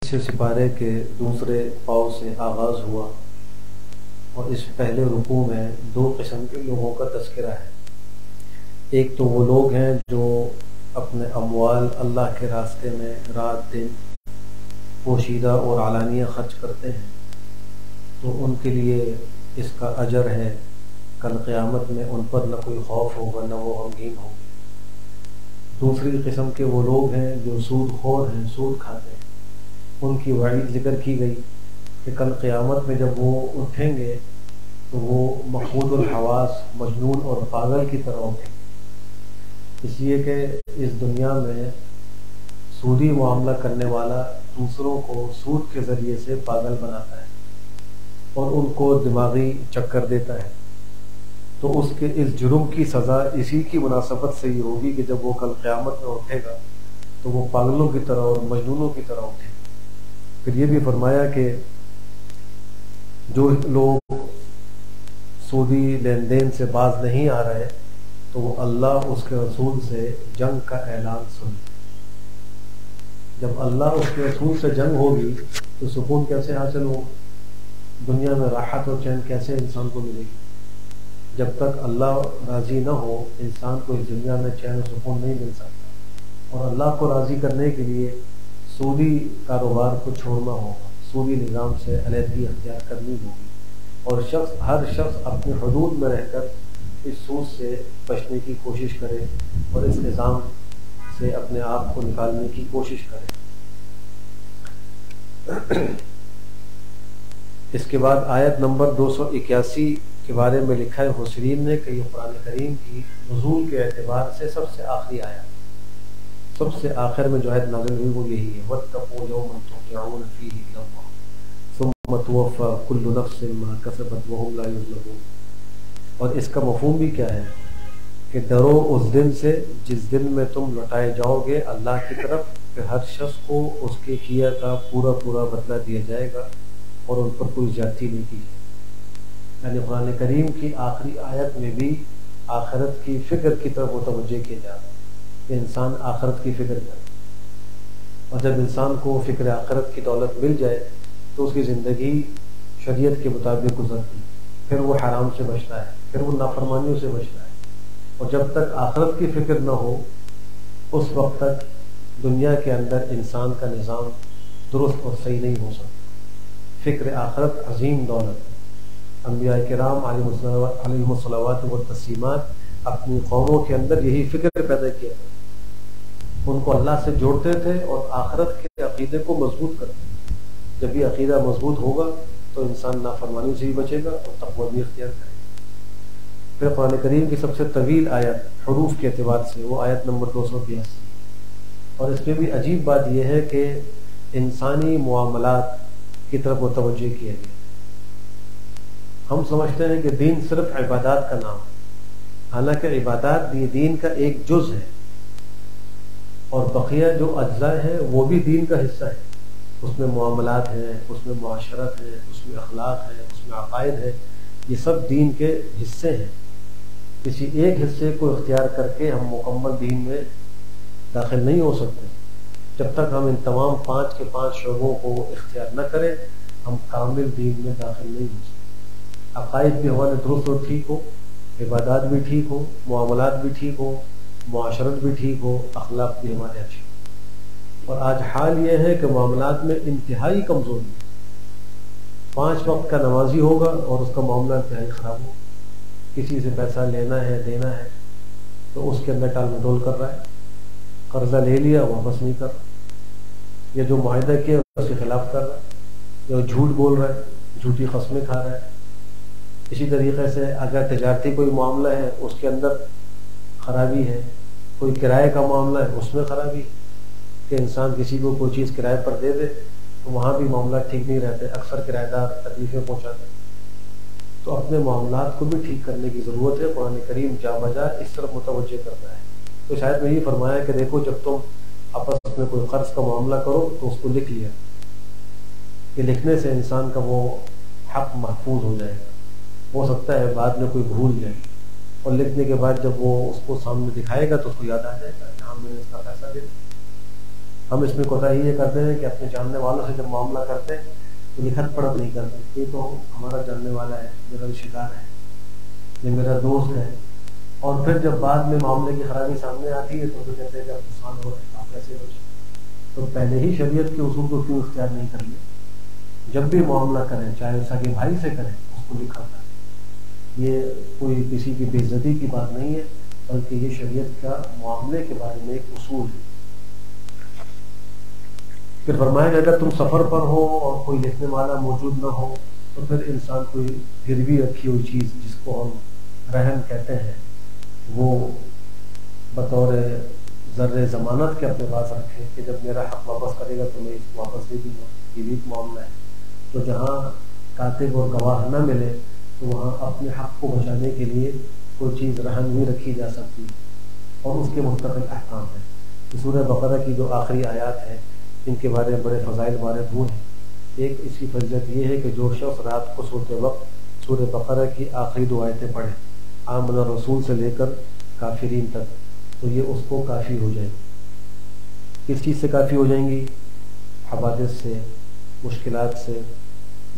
سے سپارے کے دوسرے پاؤ سے آغاز ہوا اور اس پہلے رکوع میں دو قسم کے لوگوں کا تذکرہ ہے۔ ایک تو وہ لوگ ہیں جو اپنے اموال اللہ کے راستے میں رات دن پوشیدہ اور علانیہ خرچ کرتے ہیں، تو ان کے لیے اس کا اجر ہے۔ کل قیامت میں ان پر نہ کوئی خوف ہوگا نہ وہ غمگین ہوں گے۔ دوسری قسم کے وہ لوگ ہیں جو سود خور ہیں، سود کھاتے ہیں، ان کی وعید ذکر کی گئی کہ کل قیامت میں جب وہ اٹھیں گے تو وہ مفقود الحواس، مجنون اور پاگل کی طرح اٹھیں گے، اس لیے کہ اس دنیا میں سودی معاملہ کرنے والا دوسروں کو سود کے ذریعے سے پاگل بناتا ہے اور ان کو دماغی چکر دیتا ہے، تو اس کے اس جرم کی سزا اسی کی مناسبت سے ہی ہوگی کہ جب وہ کل قیامت میں اٹھے گا تو وہ پاگلوں کی طرح اور مجنونوں کی طرح اٹھے گا۔ پھر یہ بھی فرمایا کہ جو لوگ سودی لین دین سے باز نہیں آ رہے تو وہ اللہ اس کے رسول سے جنگ کا اعلان سن۔ جب اللہ اس کے رسول سے جنگ ہوگی تو سکون کیسے حاصل ہوگا؟ دنیا میں راحت اور چین کیسے انسان کو ملے گی؟ جب تک اللہ راضی نہ ہو انسان کو اس دنیا میں چین و سکون نہیں مل سکتا، اور اللہ کو راضی کرنے کے لیے سودی کاروبار کو چھوڑنا ہوگا، سودی نظام سے علیحدگی اختیار کرنی ہوگی، اور ہر شخص اپنی حدود میں رہ کر اس سود سے بچنے کی کوشش کرے اور اس نظام سے اپنے آپ کو نکالنے کی کوشش کرے۔ اس کے بعد آیت نمبر 281 کے بارے میں لکھا ہے حسرین نے کہ یہ قرآن کریم کی نزول کے اعتبار سے سب سے آخری آیت، سب سے آخر میں جو آیت نازل ہوئی وہ یہی ہے، وَاتَّقُوا يَوْمًا تُرْجَعُونَ فِيهِ إِلَى اللَّهِ ثُمَّ تُوَفَّى كُلُّ نَفْسٍ مَا كَسَبَتْ وَهُمْ لَا يُظْلَمُونَ۔ اور اس کا مفہوم بھی کیا ہے کہ ڈرو اس دن سے جس دن میں تم لوٹائے جاؤ گے اللہ کی طرف، کہ ہر شخص کو اس کے کیا کا پورا پورا بدلہ دیا جائے گا اور ان پر کوئی زیادتی نہیں کی جائے گی۔ یعنی قرآن کریم کی آخری آیت میں بھی آخرت کی فکر کی طرف متوجہ کیا جا رہا ہے کہ انسان آخرت کی فکر کرے، اور جب انسان کو فکر آخرت کی دولت مل جائے تو اس کی زندگی شریعت کے مطابق گزرتی، پھر وہ حرام سے بچتا ہے، پھر وہ نافرمانیوں سے بچتا ہے، اور جب تک آخرت کی فکر نہ ہو اس وقت تک دنیا کے اندر انسان کا نظام درست اور صحیح نہیں ہو سکتا۔ فکر آخرت عظیم دولت ہے۔ انبیاء کرام علیہم الصلوات والتسلیمات اپنی قوموں کے اندر یہی فکر پیدا کیا تھا، ان کو اللہ سے جوڑتے تھے اور آخرت کے عقیدے کو مضبوط کرتے تھے۔ جب یہ عقیدہ مضبوط ہوگا تو انسان نافرمانی سے بھی بچے گا اور تقوی بھی اختیار کرے گا۔ پھر قرآن کریم کی سب سے طویل آیت حروف کے اعتبار سے وہ آیت نمبر 282، اور اس میں بھی عجیب بات یہ ہے کہ انسانی معاملات کی طرف متوجہ کیا گیا۔ ہم سمجھتے ہیں کہ دین صرف عبادات کا نام ہے، حالانکہ عبادات یہ دین کا ایک جز ہے، اور بقیہ جو اجزاء ہیں وہ بھی دین کا حصہ ہے۔ اس میں معاملات ہیں، اس میں معاشرت ہے، اس میں اخلاق ہے، اس میں عقائد ہے، یہ سب دین کے حصے ہیں۔ کسی ایک حصے کو اختیار کر کے ہم مکمل دین میں داخل نہیں ہو سکتے۔ جب تک ہم ان تمام 5 کے 5 شعبوں کو اختیار نہ کریں ہم کامل دین میں داخل نہیں ہو سکتے۔ عقائد بھی ہمارے درست اور ٹھیک ہو، عبادات بھی ٹھیک ہو، معاملات بھی ٹھیک ہو، معاشرت بھی ٹھیک ہو، اخلاق بھی ہمارے اچھے ہو۔ اور آج حال یہ ہے کہ معاملات میں انتہائی کمزوری ہے۔ 5 وقت کا نمازی ہوگا اور اس کا معاملہ انتہائی خراب ہوگا، کسی سے پیسہ لینا ہے دینا ہے تو اس کے اندر ٹال مٹول کر رہا ہے، قرضہ لے لیا واپس نہیں کر رہا، یا جو معاہدہ کیا اس کے خلاف کر رہا ہے، یا جھوٹ بول رہا ہے، جھوٹی قسمیں کھا رہا ہے۔ اسی طریقے سے اگر تجارتی کوئی معاملہ ہے اس کے اندر خرابی ہے، کوئی کرائے کا معاملہ ہے اس میں خرابی ہے کہ انسان کسی کو کوئی چیز کرائے پر دے دے تو وہاں بھی معاملات ٹھیک نہیں رہتے، اکثر کرایہ دار تکلیفیں پہنچاتے ہیں۔ تو اپنے معاملات کو بھی ٹھیک کرنے کی ضرورت ہے۔ قرآن کریم جا بجا اس طرف متوجہ کرتا ہے۔ تو شاید میں یہ فرمایا کہ دیکھو جب تم آپس میں کوئی قرض کا معاملہ کرو تو اس کو لکھ لیا، کہ لکھنے سے انسان کا وہ حق محفوظ ہو جائے گا۔ ہو سکتا ہے بعد میں کوئی بھول جائے، اور لکھنے کے بعد جب وہ اس کو سامنے دکھائے گا تو اس کو یاد آ جائے گا کہ ہاں میں نے اس کا پیسہ دے دیا۔ ہم اس میں کوتاہی یہ کرتے ہیں کہ اپنے جاننے والوں سے جب معاملہ کرتے ہیں تو لکھت پڑھت نہیں کرتے، یہ تو ہمارا جاننے والا ہے، میرا رشتہ دار ہے، یہ میرا دوست ہے، اور پھر جب بعد میں معاملے کی خرابی سامنے آتی ہے تو پھر کہتے ہیں کہ آپ نقصان ہو رہے ہیں، آپ کیسے بچیں؟ تو پہلے ہی شریعت کے اصول کو کیوں اختیار نہیں کر لیا؟ جب بھی معاملہ کریں، چاہے سگے بھائی سے کریں، اس کو لکھا کریں۔ یہ کوئی کسی کی بے عزتی کی بات نہیں ہے، بلکہ یہ شریعت کا معاملے کے بارے میں ایک اصول ہے۔ پھر فرمایا کہ اگر تم سفر پر ہو اور کوئی لکھنے والا موجود نہ ہو تو پھر انسان کوئی گروی رکھی ہوئی چیز جس کو ہم رہن کہتے ہیں وہ بطور ذر ضمانت کے اپنے پاس رکھے کہ جب میرا حق واپس کرے گا تو میں اس کو واپس دے دوں گا، یہ بھی ایک معاملہ ہے۔ تو جہاں کاتب اور گواہ نہ ملے تو وہاں اپنے حق کو بچانے کے لیے کوئی چیز رہن بھی رکھی جا سکتی ہے، اور اس کے مستقل احکام ہیں۔ سورہ بقرہ کی جو آخری آیات ہیں ان کے بارے میں بڑے فضائل وارد ہوئے ہیں۔ ایک اس کی فضیلت یہ ہے کہ جو شخص رات کو سوتے وقت سورہ بقرہ کی آخری 2 آیتیں پڑھے، آمن الرسول سے لے کر کافرین تک، تو یہ اس کو کافی ہو جائے گی۔ کس چیز سے کافی ہو جائیں گی؟ حوادث سے، مشکلات سے،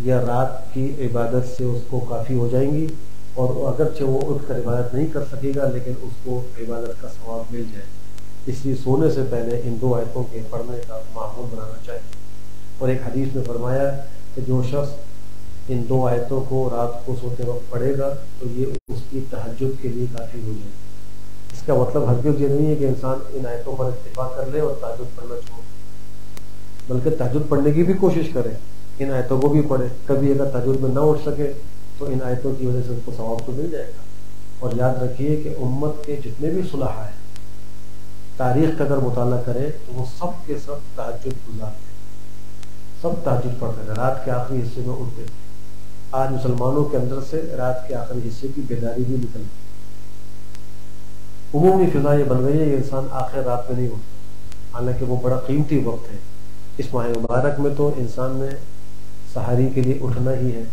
یا رات کی عبادت سے اس کو کافی ہو جائیں گی، اور اگرچہ وہ اٹھ کر عبادت نہیں کر سکے گا لیکن اس کو عبادت کا ثواب مل جائے۔ اس لیے سونے سے پہلے ان 2 آیتوں کے پڑھنے کا معمول بنانا چاہیے۔ اور ایک حدیث میں فرمایا کہ جو شخص ان 2 آیتوں کو رات کو سوتے وقت پڑھے گا تو یہ اس کی تہجد کے لیے کافی ہو جائے گی۔ اس کا مطلب ہرگز یہ نہیں ہے کہ انسان ان آیتوں پر اتفاق کر لے اور تہجد پڑھنا چھوڑ، بلکہ تہجد پڑھنے کی بھی کوشش کرے، ان آیتوں کو بھی پڑھے۔ کبھی اگر تہجد میں نہ اٹھ سکے تو ان آیتوں کی وجہ سے اس کو ثواب تو مل جائے گا۔ اور یاد رکھیے کہ امت کے جتنے بھی صلحاء ہیں، تاریخ کا اگر مطالعہ کریں تو وہ سب کے سب تہجد گزار تھے، سب تہجد پڑھتے تھے، رات کے آخری حصے میں اٹھتے تھے۔ آج مسلمانوں کے اندر سے رات کے آخری حصے کی بیداری بھی نکل گئی، عمومی فضا یہ بن گئی ہے کہ انسان آخر رات میں نہیں اٹھتا، حالانکہ وہ بڑا قیمتی وقت ہے۔ اس ماہ مبارک میں تو انسان نے سحری کے لیے اٹھنا ہی ہے،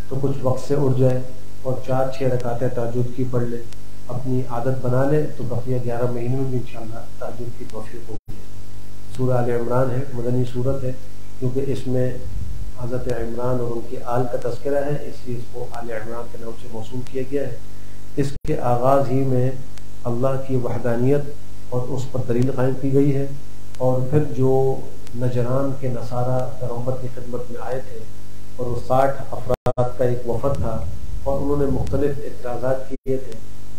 تو کچھ وقت سے اٹھ جائے اور 4-6 رکعتیں تہجد کی پڑھ لے، اپنی عادت بنا لے، تو بقیہ 11 مہینے میں بھی انشاءاللہ تہجد کی توفیق ہوگی۔ سورہ آل عمران ہے، مدنی سورت ہے، کیونکہ اس میں حضرت عمران اور ان کی آل کا تذکرہ ہے، اس لیے اس کو آل عمران کے نام سے موسوم کیا گیا ہے۔ اس کے آغاز ہی میں اللہ کی وحدانیت اور اس پر دلیل قائم کی گئی ہے، اور پھر جو نجران کے نصارہ پیغمبر کی خدمت میں آئے تھے اور وہ 60 افراد کا ایک وفد تھا اور انہوں نے مختلف اعتراضات کیے تھے،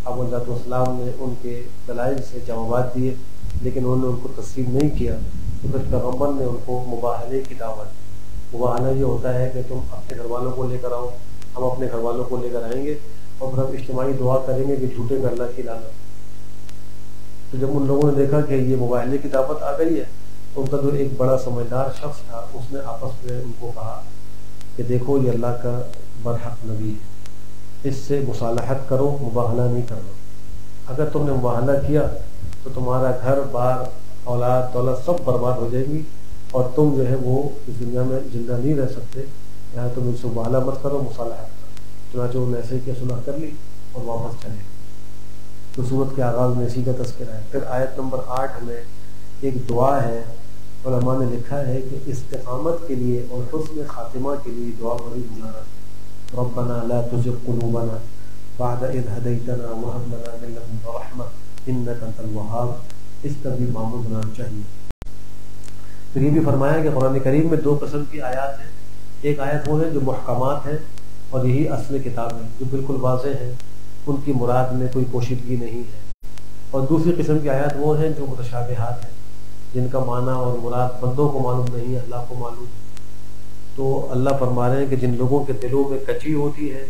اب علیہ السلام نے ان کے دلائل سے جوابات دیے لیکن انہوں نے ان کو تسلیم نہیں کیا، تو پھر پیغمبر نے ان کو مباہلے کی دعوت دی۔ مباہلہ یہ ہوتا ہے کہ تم اپنے گھر والوں کو لے کر آؤ، ہم اپنے گھر والوں کو لے کر آئیں گے، اور پھر ہم اجتماعی دعا کریں گے کہ جھوٹے میں اللہ کی لعنت۔ تو جب ان لوگوں نے دیکھا کہ یہ مباہلے کی دعوت آ گئی ہے تو ان کا جو ایک بڑا سمجھدار شخص تھا اس نے آپس میں ان کو کہا کہ دیکھو یہ اللہ کا برحق نبی ہے، اس سے مصالحت کرو، مباہلہ نہیں کرنا۔ اگر تم نے مباہلہ کیا تو تمہارا گھر بار اولاد دولت سب برباد ہو جائے گی، اور تم جو ہے وہ اس دنیا میں زندہ نہیں رہ سکتے، یہاں تم ان سے مباہلہ مت کرو، مصالحت کرو۔ چنانچہ انہوں نے ایسے کیا، صلح کر لی اور واپس چلے۔ تو سورت کے آغاز میں اسی کا تذکرہ ہے۔ پھر آیت نمبر 8 میں ایک دعا ہے، علماء نے لکھا ہے کہ استقامت کے لیے اور حسن خاتمہ کے لیے دعا بڑی گزارا ہے۔ ربنا لا تزغ قلوبنا بعد اذ هديتنا وهب لنا من لدنك رحمة انك انت الوهاب، اس کا بھی معمول بنانا چاہیے۔ پھر یہ بھی فرمایا کہ قرآن کریم میں 2 قسم کی آیات ہیں، ایک آیت وہ ہیں جو محکمات ہیں اور یہی اصل کتاب ہے جو بالکل واضح ہیں، ان کی مراد میں کوئی پوشیدگی نہیں ہے، اور دوسری قسم کی آیات وہ ہیں جو متشابہات ہیں، جن کا معنی اور مراد بندوں کو معلوم نہیں ہے، اللہ کو معلوم ہے۔ تو اللہ فرما رہے ہیں کہ جن لوگوں کے دلوں میں کچی ہوتی ہے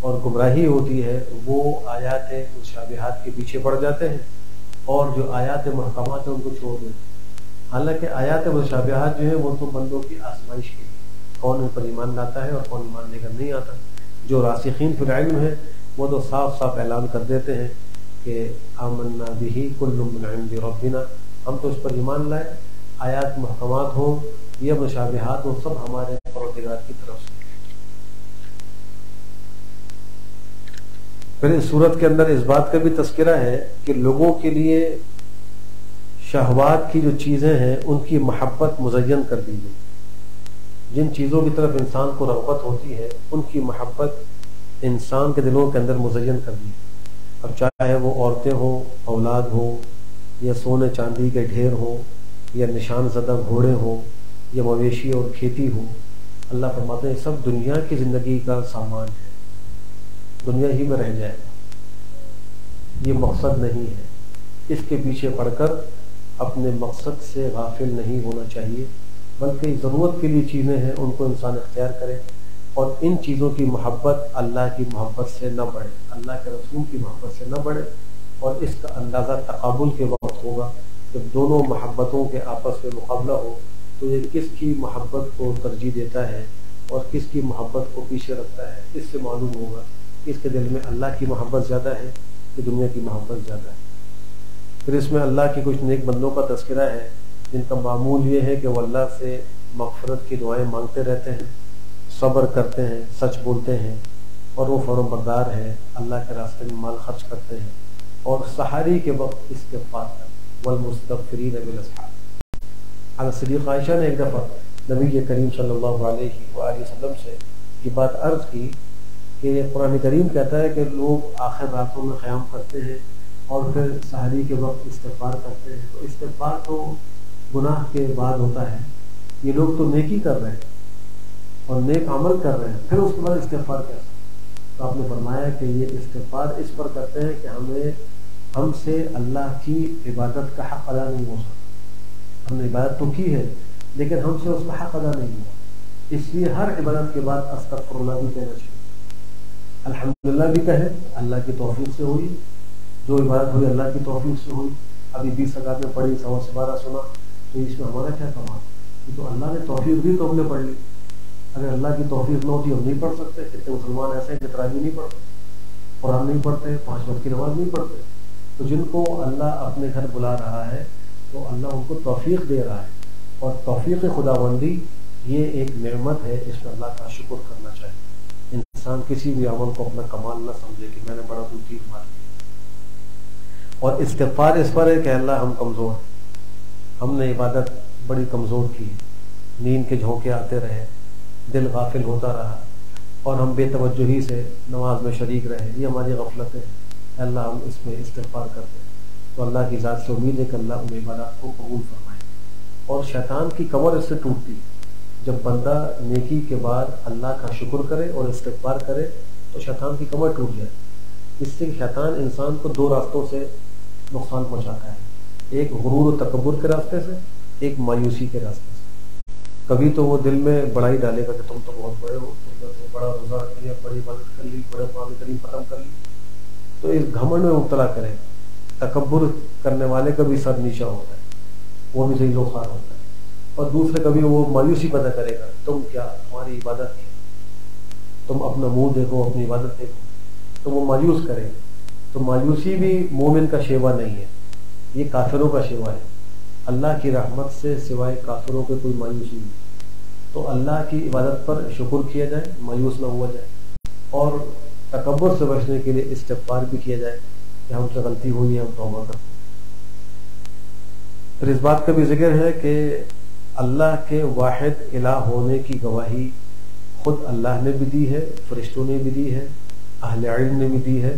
اور گمراہی ہوتی ہے وہ آیات متشابہات کے پیچھے پڑ جاتے ہیں، اور جو آیات محکمات ہیں ان کو چھوڑ دیتے ہیں۔ حالانکہ آیات متشابہات جو ہیں وہ تو بندوں کی آزمائش کے لیے، کون ان پر ایمان لاتا ہے اور کون ایمان لے کر نہیں آتا۔ جو راسخین فی العلم ہیں وہ تو صاف صاف اعلان کر دیتے ہیں کہ آمنا بہ کل من عند ربنا، ہم تو اس پر ایمان لائے، آیات محکمات ہوں یا مشابہات ہوں، سب ہمارے پروردگار کی طرف سے۔ پھر اس صورت کے اندر اس بات کا بھی تذکرہ ہے کہ لوگوں کے لیے شہوات کی جو چیزیں ہیں ان کی محبت مزین کر دی گئی. جن چیزوں کی طرف انسان کو رغبت ہوتی ہے ان کی محبت انسان کے دلوں کے اندر مزین کر دی. اب چاہے وہ عورتیں ہوں، اولاد ہو، یا سونے چاندی کے ڈھیر ہوں، یا نشان زدہ گھوڑے ہوں، یا مویشی اور کھیتی ہو، اللہ فرماتے ہیں سب دنیا کی زندگی کا سامان ہے، دنیا ہی میں رہ جائے گا. یہ مقصد نہیں ہے. اس کے پیچھے پڑ کر اپنے مقصد سے غافل نہیں ہونا چاہیے، بلکہ ضرورت کے لیے چیزیں ہیں ان کو انسان اختیار کرے، اور ان چیزوں کی محبت اللہ کی محبت سے نہ بڑھے، اللہ کے رسول کی محبت سے نہ بڑھے. اور اس کا اندازہ تقابل کے وقت ہوگا جب دونوں محبتوں کے آپس میں مقابلہ ہو تو یہ کس کی محبت کو ترجیح دیتا ہے اور کس کی محبت کو پیچھے رکھتا ہے. اس سے معلوم ہوگا کہ اس کے دل میں اللہ کی محبت زیادہ ہے کہ دنیا کی محبت زیادہ ہے. پھر اس میں اللہ کے کچھ نیک بندوں کا تذکرہ ہے جن کا معمول یہ ہے کہ وہ اللہ سے مغفرت کی دعائیں مانگتے رہتے ہیں، صبر کرتے ہیں، سچ بولتے ہیں، اور وہ فرمان بردار ہیں، اللہ کے راستے میں مال خرچ کرتے ہیں، اور سحری کے وقت استغفار کرتے ہیں. والمستغفرین بالاسحار. حضرت صدیقہ عائشہ نے ایک دفعہ نبی کریم صلی اللہ علیہ وآلہ وسلم سے یہ بات عرض کی کہ قرآن کریم کہتا ہے کہ لوگ آخر راتوں میں قیام کرتے ہیں اور پھر سحری کے وقت استغفار کرتے ہیں. تو استغفار تو گناہ کے بعد ہوتا ہے، یہ لوگ تو نیکی کر رہے ہیں اور نیک عمل کر رہے ہیں، پھر اس کے بعد استغفار کیسا؟ تو آپ نے فرمایا کہ یہ استغفار اس پر کرتے ہیں کہ ہم سے اللہ کی عبادت کا حق ادا نہیں ہو سکتا. ہم نے عبادت تو کی ہے لیکن ہم سے اس کا حق ادا نہیں ہوا، اس لیے ہر عبادت کے بعد استغفر اللہ بھی کہنا چاہیے، الحمدللہ بھی کہے، اللہ کی توفیق سے ہوئی، جو عبادت ہوئی اللہ کی توفیق سے ہوئی. ابھی 20 رکعت میں پڑھی، 12 سنا، تو اس میں ہمارا کیا کمال؟ یہ تو اللہ نے توفیق دی تو ہم نے پڑھ لی. اگر اللہ کی توفیق نہ ہوتی ہم نہیں پڑھ سکتے. کتنے مسلمان ایسے ہیں کہ تراویح نہیں پڑھتے، قرآن نہیں پڑھتے، 5 وقت کی نماز نہیں پڑھتے. تو جن کو اللہ اپنے گھر بلا رہا ہے تو اللہ ان کو توفیق دے رہا ہے، اور توفیق خداوندی یہ ایک نعمت ہے، اس پر اللہ کا شکر کرنا چاہیے. انسان کسی بھی عمل کو اپنا کمال نہ سمجھے کہ میں نے بڑا تیر مار دیا. اور استغفار اس پر ہے کہ اللہ ہم کمزور ہیں، ہم نے عبادت بڑی کمزور کی، نیند کے جھونکے آتے رہے، دل غافل ہوتا رہا، اور ہم بے توجہی سے نماز میں شریک رہے، یہ ہماری غفلتیں ہیں. اللہ ہم اس میں استغفار کرتے ہیں. تو اللہ کی ذات سے امید ہے کہ اللہ ان عبادات کو قبول فرمائے. اور شیطان کی کمر اس سے ٹوٹتی. جب بندہ نیکی کے بعد اللہ کا شکر کرے اور استغفار کرے تو شیطان کی کمر ٹوٹ جائے. اس سے شیطان انسان کو 2 راستوں سے نقصان پہنچاتا ہے، ایک غرور و تکبر کے راستے سے، ایک مایوسی کے راستے سے. کبھی تو وہ دل میں بڑائی ڈالے گا کہ تم تو بہت بڑے ہو، تم نے تو بڑا روزہ رکھ لیا، بڑی عبادت کر لی، بڑے قرآن کریم ختم کر لی، تو اس گھمنڈ میں مبتلا کرے گا. تکبر کرنے والے کا بھی سر نیچا ہوتا ہے، وہ بھی ذلیل و خوار ہوتا ہے. اور دوسرے کبھی وہ مایوسی پیدا کرے گا، تم کیا، تمہاری عبادت ہے، تم اپنا منہ دیکھو، اپنی عبادت دیکھو، تو وہ مایوس کرے گا. تو مایوسی بھی مومن کا شیوا نہیں ہے، یہ کافروں کا شیوا ہے. اللہ کی رحمت سے سوائے کافروں کے کوئی مایوسی نہیں. تو اللہ کی عبادت پر شکر کیا جائے، مایوس نہ ہوا جائے، اور تکبر سے بچنے کے لیے استغفار بھی کیا جائے کہ ہم سے غلطی ہوئی ہے، ہم توبہ کرتے ہیں. پھر اس بات کا بھی ذکر ہے کہ اللہ کے واحد الہ ہونے کی گواہی خود اللہ نے بھی دی ہے، فرشتوں نے بھی دی ہے، اہل علم نے بھی دی ہے.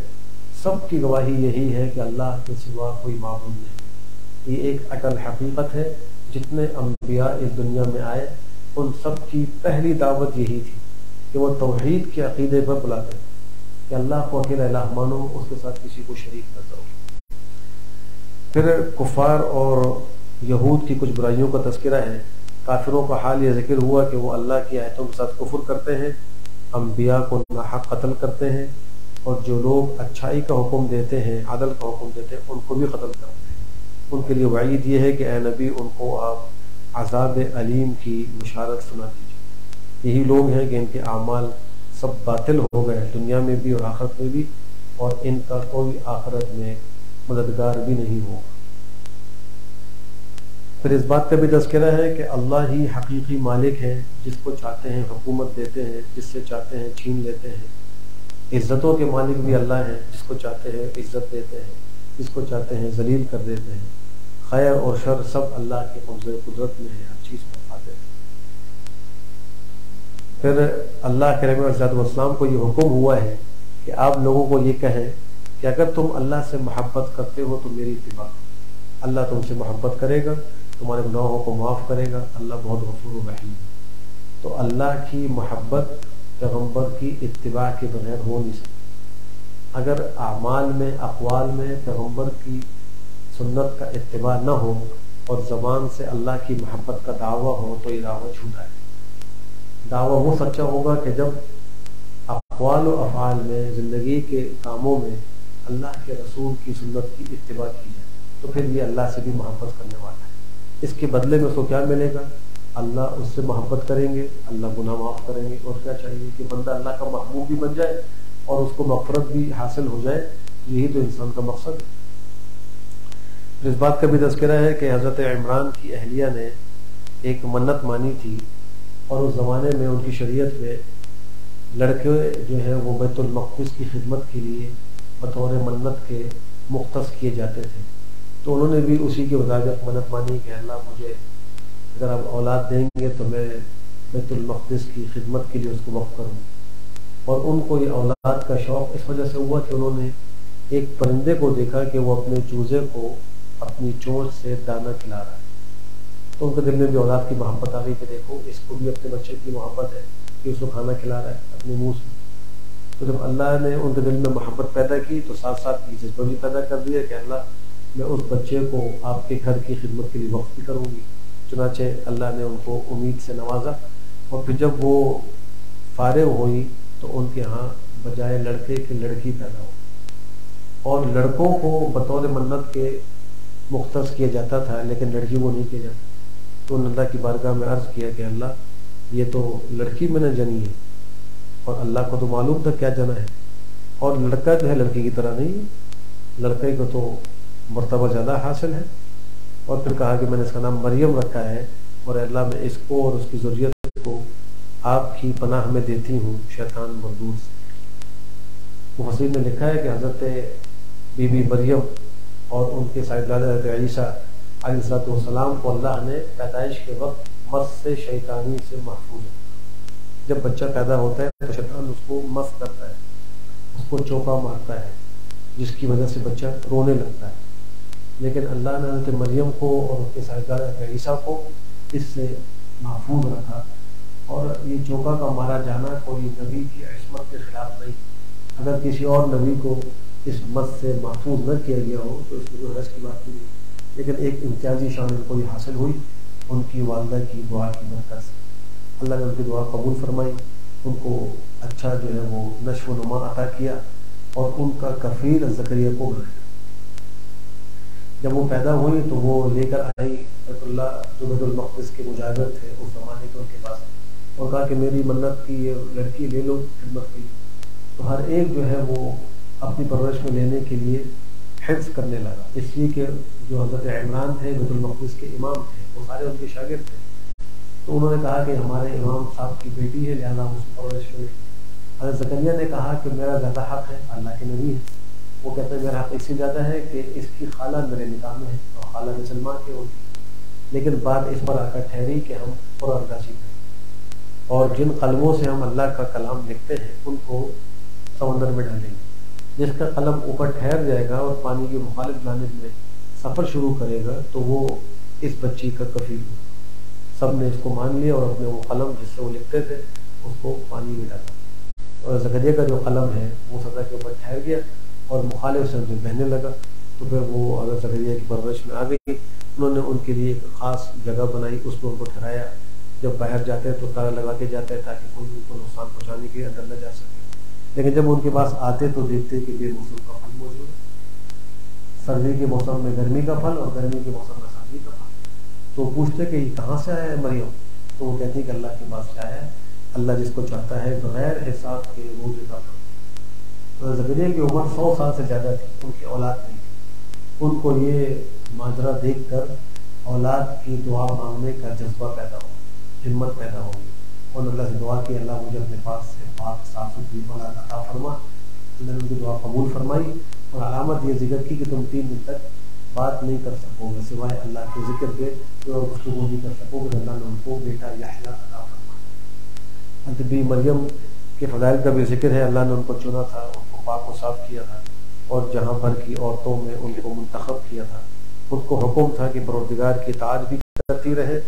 سب کی گواہی یہی ہے کہ اللہ کے سوا کوئی معبود نہیں. یہ ایک اٹل حقیقت ہے. جتنے انبیاء اس دنیا میں آئے ان سب کی پہلی دعوت یہی تھی کہ وہ توحید کے عقیدے پر بلاتے کہ اللہ کو اکیلا الہ مانو، اس کے ساتھ کسی کو شریک نہ کرو. پھر کفار اور یہود کی کچھ برائیوں کا تذکرہ ہے. کافروں کا حال یہ ذکر ہوا کہ وہ اللہ کی آیتوں کے ساتھ کفر کرتے ہیں، انبیاء کو ناحق قتل کرتے ہیں، اور جو لوگ اچھائی کا حکم دیتے ہیں، عدل کا حکم دیتے ہیں، ان کو بھی قتل کرتے ہیں. ان کے لیے وعید یہ ہے کہ اے نبی ان کو آپ عذاب علیم کی بشارت سنا دیجیے. یہی لوگ ہیں کہ ان کے اعمال سب باطل ہو گئے، دنیا میں بھی اور آخرت میں بھی، اور ان کا کوئی آخرت میں مددگار بھی نہیں ہوگا. پھر اس بات کا بھی تذکرہ ہے کہ اللہ ہی حقیقی مالک ہیں، جس کو چاہتے ہیں حکومت دیتے ہیں، جس سے چاہتے ہیں چھین لیتے ہیں. عزتوں کے مالک بھی اللہ ہیں، جس کو چاہتے ہیں عزت دیتے ہیں، جس کو چاہتے ہیں ذلیل کر دیتے ہیں. خیر اور شر سب اللہ کے قبضے قدرت میں ہے، ہر چیز پر قادر ہے۔ پھر اللہ کے نبی علیہ السلام کو یہ حکم ہوا ہے کہ آپ لوگوں کو یہ کہیں کہ اگر تم اللہ سے محبت کرتے ہو تو میری اتباع کرو۔ اللہ تم سے محبت کرے گا، تمہارے گناہوں کو معاف کرے گا، اللہ بہت غفور و رحیم ہے۔ تو اللہ کی محبت پیغمبر کی اتباع کے بغیر ہو نہیں سکتی۔ اگر اعمال میں اقوال میں پیغمبر کی سنت کا اتباع نہ ہو اور زبان سے اللہ کی محبت کا دعویٰ ہو تو یہ دعویٰ جھوٹا ہے۔ دعویٰ وہ سچا ہوگا کہ جب اقوال و افعال میں، زندگی کے کاموں میں اللہ کے رسول کی سنت کی اتباع کی جائے تو پھر یہ اللہ سے بھی محبت کرنے والا ہے۔ اس کے بدلے میں اس کو کیا ملے گا؟ اللہ اس سے محبت کریں گے، اللہ گناہ معاف کریں گے، اور کیا چاہیے کہ بندہ اللہ کا محبوب بھی بن جائے اور اس کو مغفرت بھی حاصل ہو جائے۔ یہی تو انسان کا مقصد ہے۔ اس بات کا بھی تذکرہ ہے کہ حضرت عمران کی اہلیہ نے ایک منت مانی تھی، اور اس زمانے میں ان کی شریعت میں لڑکے جو ہے وہ بیت المقدس کی خدمت کے لیے بطور منت کے مختص کیے جاتے تھے۔ تو انہوں نے بھی اسی کے مطابق منت مانی کہ اللہ مجھے اگر آپ اولاد دیں گے تو میں بیت المقدس کی خدمت کے لیے اس کو وقف کروں۔ اور ان کو یہ اولاد کا شوق اس وجہ سے ہوا کہ انہوں نے ایک پرندے کو دیکھا کہ وہ اپنے چوزے کو اپنی چونچ سے دانہ کھلا رہا ہے، تو ان کے دل میں بھی اولاد کی محبت آ گئی کہ دیکھو اس کو بھی اپنے بچے کی محبت ہے کہ اس کو کھانا کھلا رہا ہے اپنے منہ سے۔ تو جب اللہ نے ان کے دل میں محبت پیدا کی تو ساتھ ساتھ یہ جذبہ بھی پیدا کر دیا کہ اللہ میں اس بچے کو آپ کے گھر کی خدمت کے لیے وقف بھی کروں گی۔ چنانچہ اللہ نے ان کو امید سے نوازا، اور پھر جب وہ فارغ ہوئی تو ان کے ہاں بجائے لڑکے کے لڑکی پیدا ہو، اور لڑکوں کو بطور منت کے مختص کیا جاتا تھا لیکن لڑکی کو نہیں کیا جاتا۔ تو انہوں نے اللہ کی بارگاہ میں عرض کیا کہ اللہ یہ تو لڑکی میں نے جنی ہے، اور اللہ کو تو معلوم تھا کیا جنا ہے، اور لڑکا جو ہے لڑکی کی طرح نہیں ہے، لڑکے کو تو مرتبہ زیادہ حاصل ہے۔ اور پھر کہا کہ میں نے اس کا نام مریم رکھا ہے، اور اللہ میں اس کو اور اس کی ذریت کو آپ کی پناہ میں دیتی ہوں شیطان مردود سے۔ مفسرین نے لکھا ہے کہ حضرت بی بی مریم اور ان کے صاحبزادہ حضرت عیسیٰ علیہ السلام کو اللہ نے پیدائش کے وقت مس سے شیطانی سے محفوظ ہے۔ جب بچہ پیدا ہوتا ہے تو شیطان اس کو مس کرتا ہے، اس کو چوکا مارتا ہے، جس کی وجہ سے بچہ رونے لگتا ہے، لیکن اللہ نے حضرت مریم کو اور ان کے صاحبزادہ حضرت عیسیٰ کو اس سے محفوظ رکھا۔ اور یہ چوکا کا مارا جانا کوئی نبی کی عصمت کے خلاف نہیں۔ اگر کسی اور نبی کو اس مس سے محفوظ نہ کیا گیا ہو تو اس میں کوئی حرج کی بات نہیں، لیکن ایک امتیازی شان ان کو یہ حاصل ہوئی ان کی والدہ کی دعا کی برکت سے۔ اللہ نے ان کی دعا قبول فرمائی، ان کو اچھا جو ہے وہ نشو و نما عطا کیا، اور ان کا کفیل زکریا کو بنایا۔ جب وہ پیدا ہوئی تو وہ لے کر آئی بیت اللہ جو بیت المقدس کے مجاور تھے اس زمانے کے ان کے پاس، اور کہا کہ میری منت کی یہ لڑکی لے لو خدمت کی۔ تو ہر ایک جو ہے وہ اپنی پرورش میں لینے کے لیے حفظ کرنے لگا، اس لیے کہ جو حضرت عمران تھے بیت المقدس کے امام تھے وہ سارے ان کے شاگرد تھے۔ تو انہوں نے کہا کہ ہمارے امام صاحب کی بیٹی ہے لہذا ہم اس کی پرورش کریں۔ حضرت زکریا نے کہا کہ میرا زیادہ حق ہے، اللہ کے نبی ہے، وہ کہتے ہیں میرا حق اس سے زیادہ ہے کہ اس کی خالہ میرے نکاح میں ہے اور خالہ مسلمان کے ہوتی، لیکن بات اس پر آ کر ٹھہری کہ ہم قرآن راضی کریں، اور جن قلموں سے ہم اللہ کا کلام لکھتے ہیں ان کو سمندر میں ڈالیں گے۔ جس کا قلم اوپر ٹھہر جائے گا اور پانی کی مخالف جانب میں سفر شروع کرے گا تو وہ اس بچی کا کفیل ہوگا۔ سب نے اس کو مان لیا اور اپنے وہ قلم جس سے وہ لکھتے تھے اس کو پانی میں ڈالا، اور زکریا کا جو قلم ہے وہ سطح کے اوپر ٹھہر گیا اور مخالف سے جو بہنے لگا، تو پھر وہ حضرت زکریا کی پرورش میں آ گئی۔ انہوں نے ان کے لیے ایک خاص جگہ بنائی، اس میں ان کو ٹھہرایا، جب باہر جاتے ہیں تو تالا لگا کے جاتے ہیں تاکہ کوئی ان کو نقصان پہنچانے کے اندر نہ جا سکے، لیکن جب ان کے پاس آتے تو دیکھتے کہ بے موسم کا پھل موجود ہے، سردی کے موسم میں گرمی کا پھل اور گرمی کے موسم میں سردی کا پھل۔ تو پوچھتے کہ یہ کہاں سے آیا ہے مریم؟ تو وہ کہتی کہ اللہ کے پاس سے آیا ہے، اللہ جس کو چاہتا ہے بغیر حساب کے وہ دیتا ہے۔ تو زکریا کی عمر 100 سال سے زیادہ تھی، ان کی اولاد نہیں تھی۔ ان کو یہ ماجرا دیکھ کر اولاد کی دعا مانگنے کا جذبہ پیدا ہو، ہمت پیدا ہوگی، اور اللہ سے دعا کی اللہ مجھے اپنے پاس سے پاک صاف ستھری اولاد عطا فرما۔ اللہ نے ان کی دعا قبول فرمائی، اور علامت یہ ذکر کی کہ تم 3 دن تک بات نہیں کر سکو گے سوائے اللہ کے ذکر کے، اور گفتگو نہیں کر سکو گے۔ اللہ نے ان کو بیٹا یحییٰ عطا فرمایا۔ حضرت بی مریم کے فضائل کا بھی ذکر ہے، اللہ نے ان کو چنا تھا، ان کو پاک و صاف کیا تھا، اور جہاں بھر کی عورتوں میں ان کو منتخب کیا تھا۔ ان کو حکم تھا کہ پروردگار کی اطاعت بھی کرتی رہے،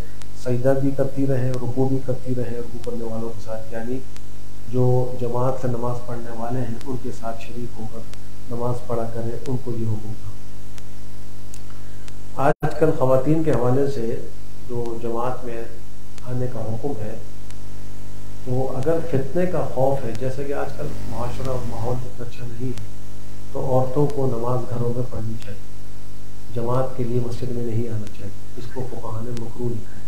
سجدہ بھی کرتی رہے، رکوع بھی کرتی رہے رکوع کرنے والوں کے ساتھ، یعنی جو جماعت سے نماز پڑھنے والے ہیں ان کے ساتھ شریک ہو کر نماز پڑھا کریں، ان کو یہ حکم تھا۔ آج کل خواتین کے حوالے سے جو جماعت میں آنے کا حکم ہے، تو اگر فتنے کا خوف ہے، جیسے کہ آج کل معاشرہ اور ماحول اتنا اچھا نہیں ہے، تو عورتوں کو نماز گھروں میں پڑھنی چاہیے، جماعت کے لیے مسجد میں نہیں آنا چاہیے۔ اس کو فقہاء نے مکروہ لکھا ہے۔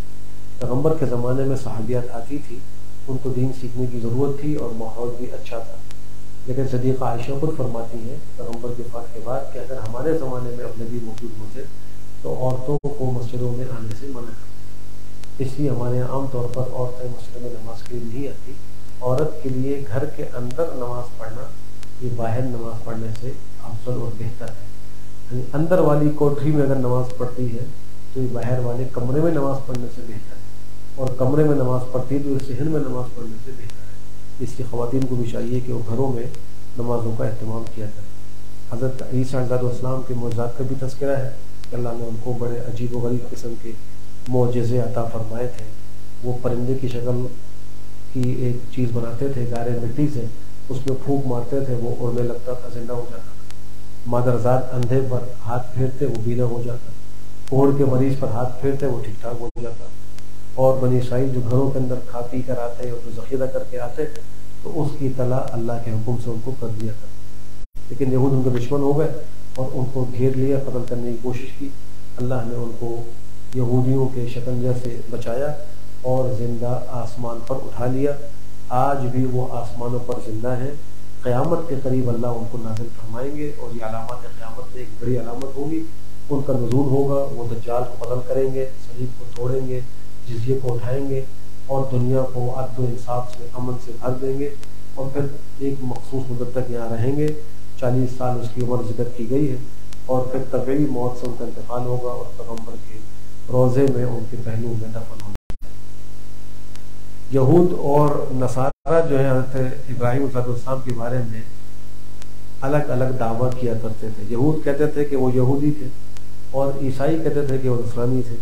پیغمبر کے زمانے میں صحابیات آتی تھی، ان کو دین سیکھنے کی ضرورت تھی اور ماحول بھی اچھا تھا، لیکن صدیقہ عائشہ خود فرماتی ہیں پیغمبر کے وفات کے بعد کہ اگر ہمارے زمانے میں اب نبی موجود ہوتے تو عورتوں کو مسجدوں میں آنے سے منع کرتے۔ اس لیے ہمارے یہاں عام طور پر عورتیں مسجدوں میں نماز کے لیے نہیں آتی۔ عورت کے لیے گھر کے اندر نماز پڑھنا یہ باہر نماز پڑھنے سے افضل اور بہتر ہے۔ یعنی اندر والی کوٹری میں اگر نماز پڑھتی ہے تو یہ باہر والے کمرے میں نماز پڑھنے سے بہتر ہے، اور کمرے میں نماز پڑھتی ہے تو یہ صحن میں نماز پڑھنے سے بہتر ہے۔ اس لیے خواتین کو بھی چاہیے کہ وہ گھروں میں نمازوں کا اہتمام کیا کریں۔ حضرت عیسیٰ علیہ السلام کے معجزات کا بھی تذکرہ ہے کہ اللہ نے ان کو بڑے عجیب و غریب قسم کے معجزے عطا فرمائے تھے۔ وہ پرندے کی شکل کی ایک چیز بناتے تھے گارے مٹی سے، اس میں پھونک مارتے تھے، وہ اڑنے لگتا تھا، زندہ ہو جاتا تھا۔ مادرزاد اندھے پر ہاتھ پھیرتے وہ بینا ہو جاتا، کوڑ کے مریض پر ہاتھ پھیرتے وہ ٹھیک ٹھاک ہو جاتا۔ اور بنی اسرائیل جو گھروں کے اندر کھا پی کر آتے اور جو ذخیرہ کر کے آتے تو اس کی اطلاع اللہ کے حکم سے ان کو کر دیا کرتے، لیکن یہود ان کے دشمن ہو گئے اور ان کو گھیر لیا، قتل کرنے کی کوشش کی۔ اللہ نے ان کو یہودیوں کے شکنجہ سے بچایا اور زندہ آسمان پر اٹھا لیا۔ آج بھی وہ آسمانوں پر زندہ ہیں۔ قیامت کے قریب اللہ ان کو نازل فرمائیں گے، اور یہ علامات قیامت میں ایک بڑی علامت ہوگی، ان کا نزول ہوگا۔ وہ دجال کو قتل کریں گے، صلیب کو توڑیں گے، جزیے کو اٹھائیں گے، اور دنیا کو عدل و انصاف سے، امن سے بھر دیں گے، اور پھر ایک مخصوص مدت تک یہاں رہیں گے۔ 40 سال اس کی عمر ذکر کی گئی ہے، اور پھر طبعی موت سے ان کا انتقال ہوگا اور پیغمبر کے روضے میں ان کے پہلو میں دفن ہوگا۔ یہود اور نصارہ جو ہے حضرت ابراہیم علیہ السلام کے بارے میں الگ الگ دعویٰ کیا کرتے تھے۔ یہود کہتے تھے کہ وہ یہودی تھے، اور عیسائی کہتے تھے کہ وہ نصرانی تھے۔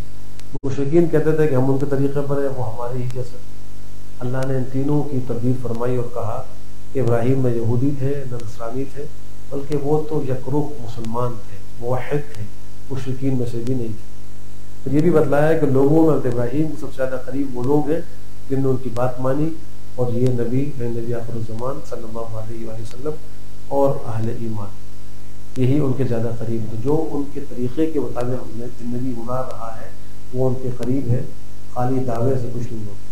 مشرکین کہتے تھے کہ ہم ان کے طریقے پر ہیں، وہ ہمارے ہی جیسے۔ اللہ نے ان تینوں کی تبدیل فرمائی اور کہا کہ ابراہیم نہ یہودی تھے نہ نصرانی تھے، بلکہ وہ تو یکرخ مسلمان تھے، موحد تھے، مشرکین میں سے بھی نہیں تھے۔ پھر یہ بھی بتلایا ہے کہ لوگوں میں حضرت ابراہیم کو سب سے زیادہ قریب وہ لوگ ہیں جن نے ان کی بات مانی، اور یہ نبی آخر الزمان صلی اللہ علیہ وآلہ وسلم اور اہل ایمان، یہی ان کے زیادہ قریب ہیں۔ جو ان کے طریقے کے مطابق اپنے زندگی گزار رہا ہے وہ ان کے قریب ہے، خالی دعوے سے کچھ نہیں ہوتا۔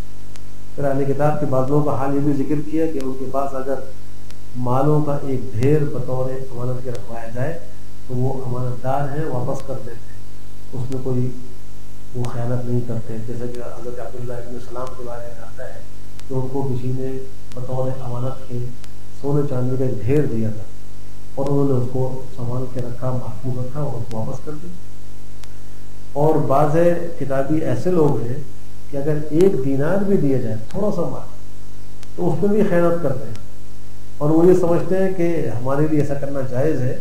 پھر اہل کتاب کے بعض لوگوں کا حال یہ بھی ذکر کیا کہ ان کے پاس اگر مالوں کا ایک ڈھیر بطور امانت کے رکھوایا جائے تو وہ امانت دار ہیں، واپس کر دیتے ہیں، اس میں کوئی وہ خیانت نہیں کرتے۔ جیسا کہ حضرت عبداللہ ابن سلام کے بارے میں آتا ہے کہ ان کو کسی نے بطور امانت کے سونے چاندی کا ایک ڈھیر دیا تھا، اور انہوں نے اس کو سنبھال کے رکھا، محفوظ رکھا، اور اس کو واپس کر دیا۔ اور بعض کتابی ایسے لوگ ہیں کہ اگر 1 دینار بھی دیا جائے، تھوڑا سا مال، تو اس میں بھی خیانت کرتے ہیں، اور وہ یہ سمجھتے ہیں کہ ہمارے لیے ایسا کرنا جائز ہے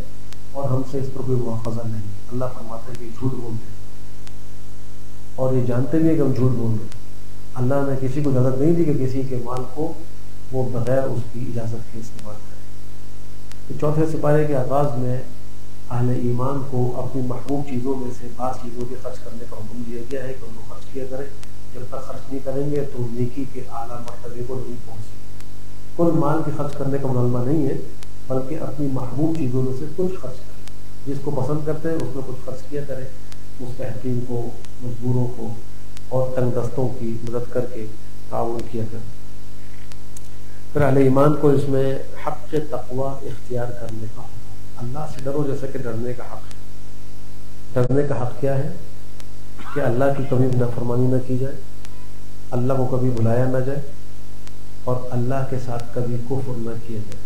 اور ہم سے اس پر کوئی مواخذہ نہیں۔ اللہ فرماتا ہے کہ جھوٹ بولتے ہیں، اور یہ جانتے بھی ہیں کہ ہم جھوٹ بول رہے ہیں۔ اللہ نے کسی کو اجازت نہیں دی کہ کسی کے مال کو وہ بغیر اس کی اجازت کے استعمال کرے۔ چوتھے سپارے کے آغاز میں اہل ایمان کو اپنی محبوب چیزوں میں سے بعض چیزوں کے خرچ کرنے کا حکم دیا گیا ہے کہ ان کو خرچ کیا کریں۔ جب تک خرچ نہیں کریں گے تو نیکی کے اعلیٰ مرتبے کو نہیں پہنچ سکتے۔ کل مال کے خرچ کرنے کا مطالبہ نہیں ہے، بلکہ اپنی محبوب چیزوں میں سے کچھ خرچ کریں، جس کو پسند کرتے ہیں اس میں کچھ خرچ کیا کریں، مستحقین کو، مجبوروں کو، اور تنگ دستوں کی مدد کر کے تعاون کیا کریں۔ پھر اہل ایمان کو اس میں حق تقوی اختیار کرنے کا حکم، اللہ سے ڈرو جیسا کہ ڈرنے کا حق ہے۔ ڈرنے کا حق کیا ہے؟ کہ اللہ کی کبھی نافرمانی نہ کی جائے، اللہ کو کبھی بلایا نہ جائے، اور اللہ کے ساتھ کبھی کفر نہ کیا جائے۔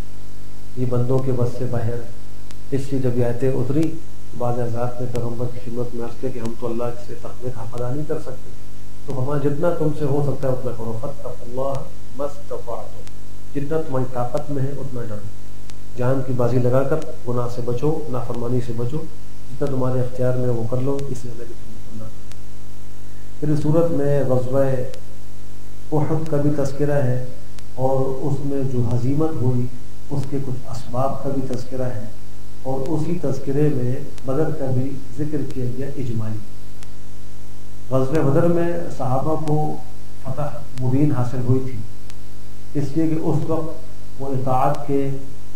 یہ بندوں کے بس سے باہر ہے۔ اس لیے جب آیتیں اتری بعض حضرات نے پیغمبر کی خدمت میں عرض کیا کہ ہم تو اللہ سے تقوی کا حق ادا نہیں کر سکتے، تو فرمایا جتنا تم سے ہو سکتا ہے اتنا کرو، فاتقوا اللہ ما استطعتم، جتنا تمہاری طاقت میں ہے اتنا ڈرو، جان کی بازی لگا کر گناہ سے بچو، نافرمانی سے بچو، جتنا تمہارے اختیار میں وہ کر لو، اس سے اللہ کی تم کرنا۔ پھر اس صورت میں غزوہ احد کا بھی تذکرہ ہے، اور اس میں جو ہزیمت ہوئی اس کے کچھ اسباب کا بھی تذکرہ ہے، اور اسی تذکرے میں بدر کا بھی ذکر کیا گیا اجمالی۔ غزوہ بدر میں صحابہ کو فتح مبین حاصل ہوئی تھی، اس لیے کہ اس وقت وہ اطاعت کے،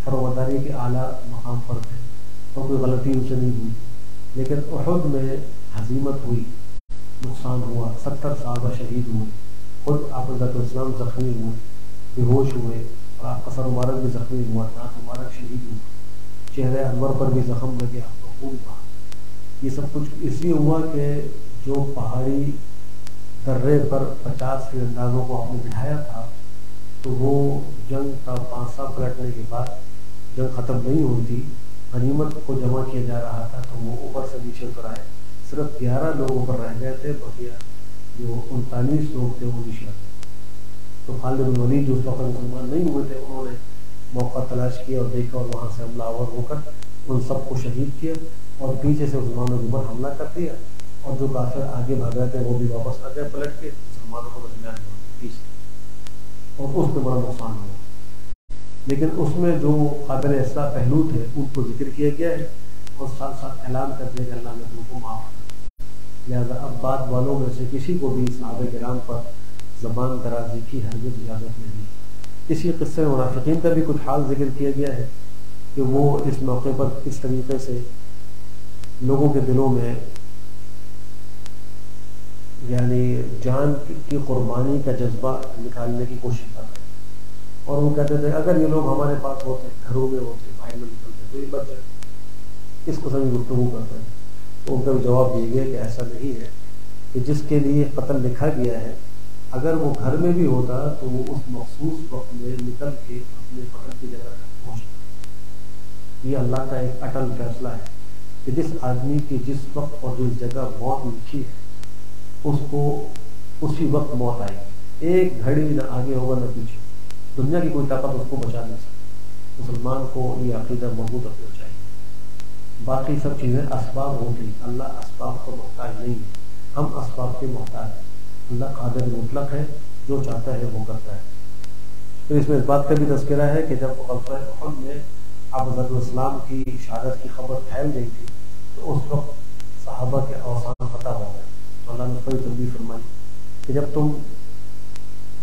فرمانبرداری کے اعلیٰ مقام پر تھے اور کوئی غلطی ان سے نہیں ہوئی۔ لیکن احد میں ہزیمت ہوئی، نقصان ہوا، 70 صحابہ شہید ہوئے، خود آپ علیہ السلام زخمی ہوئے، بے ہوش ہوئے، اور آپ کا سر مبارک بھی زخمی ہوا، دانت مبارک شہید ہوا، چہرے انور پر بھی زخم لگے، آپ کو خون بہا۔ یہ سب کچھ اس لیے ہوا کہ جو پہاڑی درے پر 50 تیراندازوں کو آپ نے بٹھایا تھا، تو وہ جنگ کا پانسا پلٹنے کے بعد جنگ ختم نہیں ہوئی تھی، غنیمت کو جمع کیا جا رہا تھا، تو وہ اوپر سے نیچے اتر آئے، صرف 11 لوگ اوپر رہ گئے تھے، بقیہ جو 39 لوگ تھے وہ نیچے آتے۔ تو خالد بن ولید جو اس وقت مسلمان نہیں ہوئے تھے، انہوں نے موقع تلاش کیا اور دیکھا، اور وہاں سے حملہ آور ہو کر ان سب کو شہید کیا، اور پیچھے سے مسلمانوں کے اوپر حملہ کر دیا، اور جو کافر آگے بھاگ رہے تھے وہ بھی واپس آ گئے پلٹ کے، مسلمانوں کو درمیان میں پیچھے، اور اس میں بڑا نقصان ہوا۔ لیکن اس میں جو قابل اصلاح پہلو تھے ان کو ذکر کیا گیا ہے، اور ساتھ ساتھ اعلان کر دیا کہ اللہ نے تم کو معاف کیا، لہٰذا اب بعد والوں میں سے کسی کو بھی صحابہ کرام پر زبان درازی کی ہرگز اجازت نہیں۔ اسی قصے میں منافقین کا بھی کچھ حال ذکر کیا گیا ہے کہ وہ اس موقع پر کس طریقے سے لوگوں کے دلوں میں یعنی جان کی قربانی کا جذبہ نکالنے کی کوشش کر رہے ہیں، اور وہ کہتے تھے اگر یہ لوگ ہمارے پاس ہوتے، گھروں میں ہوتے، باہر میں نکلتے تو یہ بچ جاتے، اس قسم کی گفتگو کرتے ہیں۔ تو ان کا بھی جواب دیا گیا کہ ایسا نہیں ہے، کہ جس کے لیے قتل لکھا گیا ہے اگر وہ گھر میں بھی ہوتا تو وہ اس مخصوص وقت میں نکل کے اپنے قتل کی جگہ تک پہنچتا۔ یہ اللہ کا ایک اٹل فیصلہ ہے کہ جس آدمی کی جس وقت اور جس جگہ موت لکھی ہے اس کو اسی وقت موت آئے گی، ایک گھڑی نہ آگے ہوگا نہ پیچھے، دنیا کی کوئی طاقت اس کو بچا نہیں سکتی۔ مسلمان کو یہ عقیدہ مضبوط رکھنا چاہیے۔ باقی سب چیزیں اسباب ہوتی، اللہ اسباب کو محتاج نہیں ہے، ہم اسباب کے محتاج ہیں۔ اللہ قادر مطلق ہے، جو چاہتا ہے وہ کرتا ہے۔ پھر اس میں اس بات کا بھی تذکرہ ہے کہ جب غزوہ احد میں آپ حضرت الاسلام کی شہادت کی خبر پھیل گئی تھی تو اس وقت صحابہ کے اوسان فتح ہو گئے، تو اللہ نے اس پر تنبیہ فرمائی کہ جب تم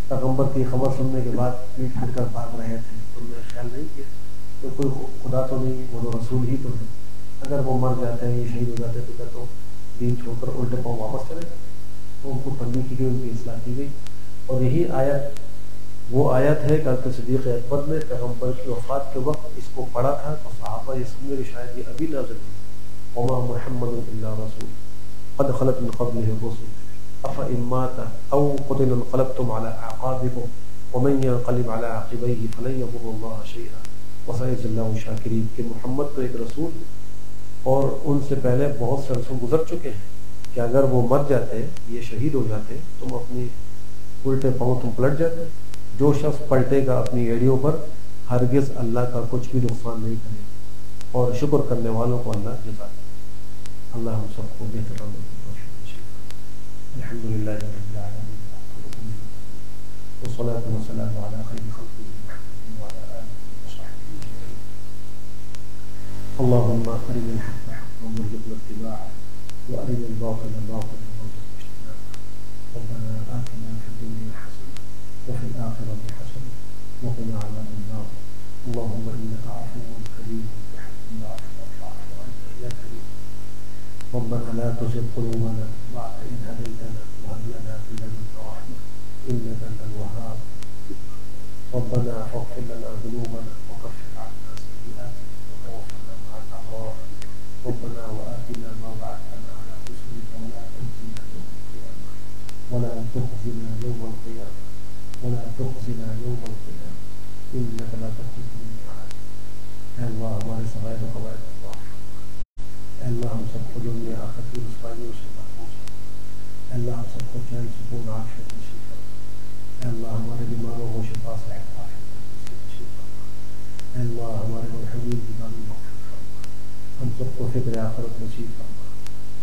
پیغمبر کی خبر سننے کے بعد پیٹ پھیر کر بھاگ رہے تھے، تم نے خیال نہیں کیا کہ کوئی خدا تو نہیں، وہ تو رسول ہی تو ہے، اگر وہ مر جاتے ہیں یا شہید ہو جاتے تو کیا تو دین چھوڑ کر الٹے پاؤں واپس چلے جاتے؟ تو ان کو تنبیہ کی گئی، ان کی اصلاح کی گئی۔ اور یہی آیت وہ آیت ہے کہ حضرت صدیق اکبر نے پیغمبر کی وفات کے وقت اس کو پڑھا تھا، تو صحابہ یہ سمجھے کہ شاید یہ ابھی نازل ہوئی، وما محمد الا رسول قد خلت من قبله الرسل افإن مات او قتل انقلبتم على اعقابكم ومن ينقلب على عقبيه فلن يضر الله شيئا وسيجزي الله الشاكرين۔ کہ محمد تو ایک رسول اور ان سے پہلے بہت سے رسول گزر چکے ہیں کہ اگر وہ مر جاتے، یہ شہید ہو جاتے، تم اپنی الٹے پاؤں تم پلٹ جاتے، جو شخص پلٹے گا اپنی ایڑیوں پر ہرگز اللہ کا کچھ بھی نقصان نہیں کرے، اور شکر کرنے والوں کو اللہ جزا دے۔ اللہ ہم سب کو بہتر الحمدللہ رب العالمین والصلاة والسلام علی خیر خلقہ محمد وعلی آلہ وصحبہ اجمعین۔ اللهم أرنا الحق حقا وارزقنا اتباعه وأرنا الباطل باطلا وارزقنا اجتنابه۔ ربنا آتنا في الدنيا حسنة وفي الآخرة حسنة وقنا عذاب النار۔ اللهم إنك عفو كريم تحب العفو فاعف عنا يا كريم۔ ربنا لا تزغ قلوبنا بعد إذ هديتنا وهب لنا من لدنك رحمة إنك أنت الوهاب۔ ربنا فاغفر لنا ذنوبنا وكفر عنا سيئاتنا وتوفنا مع الأبرار۔ ربنا وآتنا ما وعدتنا على رسلك ولا تخزنا يوم القيامة ولا تخزنا يوم القيامة ولا تخزنا يوم القيامة إنك لا تخلف الميعاد۔ اے اللہ ہمارے صغائر و کبائر اللہ، اللہ ہم سب کو دنیا آخرت کی رسوائیوں سے محفوظ فرما، اللہ ہم سب کو چین سکون عافیت نصیب فرما، اللہ ہمارے بیماروں کو شفا صحت عافیت تندرستی نصیب فرما، اللہ ہمارے مرحومین کی دعائیں مغفرت فرما، ہم سب کو فکر آخرت نصیب فرما،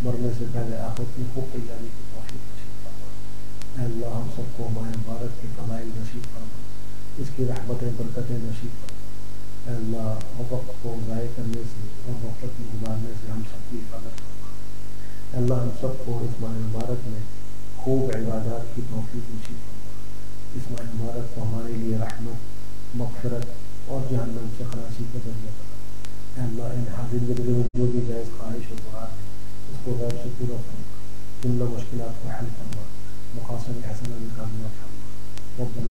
مرنے سے پہلے آخرت کی خوب تیاری کی توفیق نصیب فرما، اللہ ہم سب کو ماہ مبارک کے فضائل نصیب فرما، اس کی رحمتیں برکتیں نصیب فرما، اے اللہ وقت کو ضائع کرنے سے اور غفلت میں گزارنے سے ہم سب کی حفاظت فرما، اے اللہ ہم سب کو اس ماہ مبارک میں خوب عبادات کی توفیق نصیب فرما، اس ماہ مبارک کو ہمارے لیے رحمت مغفرت اور جہنم سے خلاصی کا ذریعہ بنا، اے اللہ ان حاضر کے دلوں میں جو بھی جائز خواہش و مراد ہے اس کو غیب سے پورا فرما، جملہ مشکلات کو حل فرما، مقاصد حسنہ میں کامیاب فرما، ربنا